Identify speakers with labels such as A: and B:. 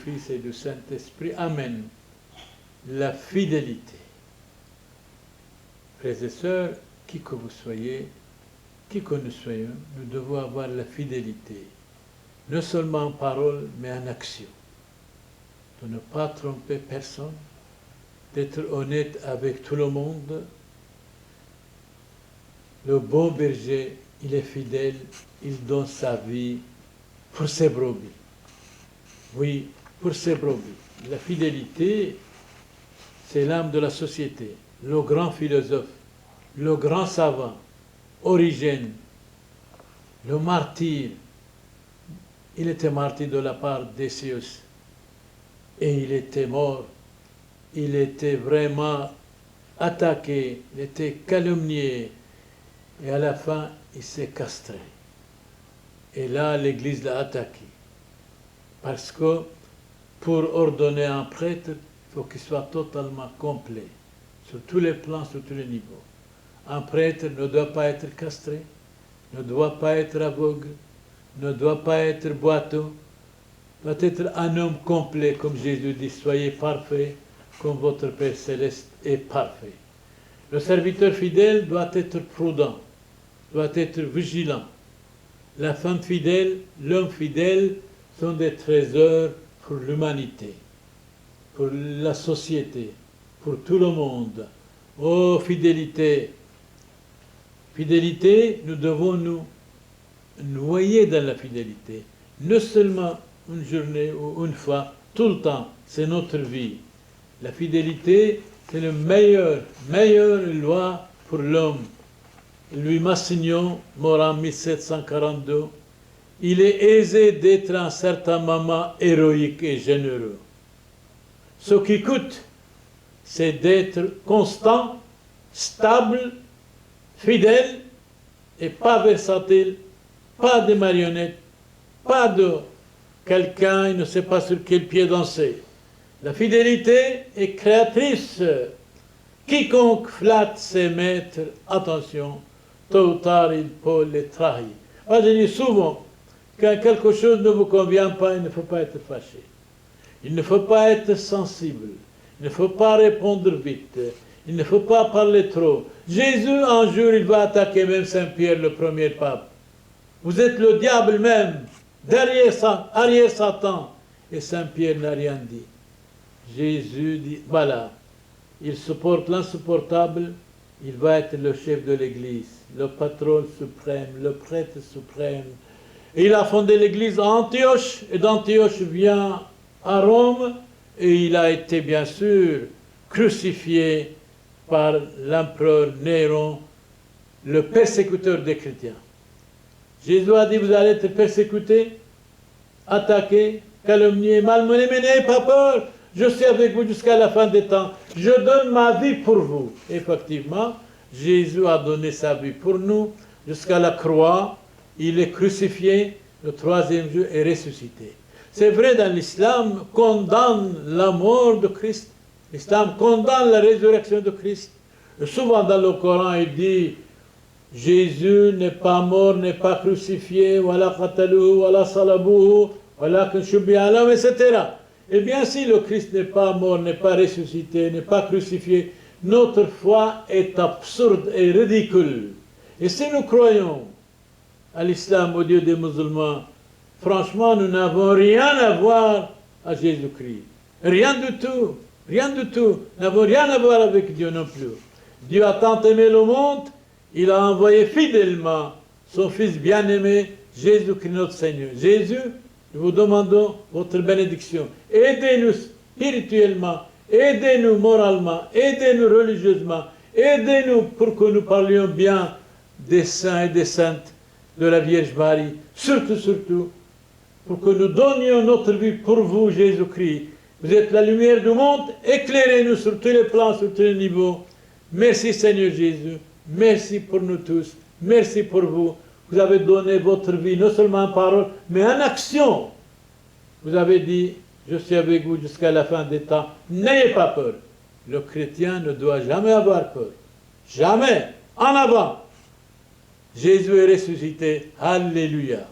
A: Fils et du Saint-Esprit. Amen. La fidélité. Frères et sœurs, qui que vous soyez, qui que nous soyons, nous devons avoir la fidélité, non seulement en parole, mais en action. De ne pas tromper personne, d'être honnête avec tout le monde. Le bon berger, il est fidèle, il donne sa vie pour ses brebis. Oui, pour ses brebis. La fidélité, c'est l'âme de la société. Le grand philosophe, le grand savant, Origène, le martyr, il était martyr de la part d'Hésios et il était mort. Il était vraiment attaqué, il était calomnié et à la fin, il s'est castré. Et là, l'Église l'a attaqué. Parce que pour ordonner un prêtre, il faut qu'il soit totalement complet, sur tous les plans, sur tous les niveaux. Un prêtre ne doit pas être castré, ne doit pas être aveugle, ne doit pas être boiteux, doit être un homme complet, comme Jésus dit, soyez parfaits, comme votre Père céleste est parfait. Le serviteur fidèle doit être prudent, doit être vigilant. La femme fidèle, l'homme fidèle sont des trésors pour l'humanité, pour la société, pour tout le monde. Oh, fidélité! Fidélité, nous devons nous noyer dans la fidélité. Non seulement une journée ou une fois, tout le temps, c'est notre vie. La fidélité, c'est le meilleure loi pour l'homme. Louis Massignon, mort en 1742, il est aisé d'être un certain moment héroïque et généreux. Ce qui coûte, c'est d'être constant, stable, fidèle et pas versatile, pas de marionnette, pas de quelqu'un, il ne sait pas sur quel pied danser. La fidélité est créatrice. Quiconque flatte ses maîtres, attention, tôt ou tard il peut les trahir. Moi je dis souvent, quand quelque chose ne vous convient pas, il ne faut pas être fâché. Il ne faut pas être sensible. Il ne faut pas répondre vite. Il ne faut pas parler trop. Jésus, un jour, il va attaquer même Saint-Pierre, le premier pape. Vous êtes le diable même, derrière Satan. Et Saint-Pierre n'a rien dit. Jésus dit, voilà, il supporte l'insupportable, il va être le chef de l'Église, le patron suprême, le prêtre suprême. Et il a fondé l'Église à Antioche, et d'Antioche vient à Rome, et il a été bien sûr crucifié par l'empereur Néron, le persécuteur des chrétiens. Jésus a dit, vous allez être persécutés, attaqués, calomniés, malmenés, mais n'ayez pas peur, je suis avec vous jusqu'à la fin des temps, je donne ma vie pour vous. Effectivement, Jésus a donné sa vie pour nous jusqu'à la croix, il est crucifié, le troisième jour est ressuscité. C'est vrai, dans l'islam, condamne la mort de Christ. L'islam condamne la résurrection de Christ. Et souvent dans le Coran, il dit Jésus n'est pas mort, n'est pas crucifié, voilà qataluhu, voilà salabuhu, voilà shubbiha lahum, etc. Eh bien, si le Christ n'est pas mort, n'est pas ressuscité, n'est pas crucifié, notre foi est absurde et ridicule. Et si nous croyons à l'islam, au Dieu des musulmans, franchement, nous n'avons rien à voir à Jésus-Christ. Rien du tout. Rien du tout. Nous n'avons rien à voir avec Dieu non plus. Dieu a tant aimé le monde, il a envoyé fidèlement son Fils bien-aimé, Jésus-Christ notre Seigneur. Jésus, nous vous demandons votre bénédiction. Aidez-nous spirituellement, aidez-nous moralement, aidez-nous religieusement, aidez-nous pour que nous parlions bien des saints et des saintes de la Vierge Marie. Surtout, pour que nous donnions notre vie pour vous, Jésus-Christ. Vous êtes la lumière du monde, éclairez-nous sur tous les plans, sur tous les niveaux. Merci Seigneur Jésus, merci pour nous tous, merci pour vous. Vous avez donné votre vie, non seulement en parole, mais en action. Vous avez dit, je suis avec vous jusqu'à la fin des temps, n'ayez pas peur. Le chrétien ne doit jamais avoir peur. Jamais. En avant. Jésus est ressuscité. Alléluia.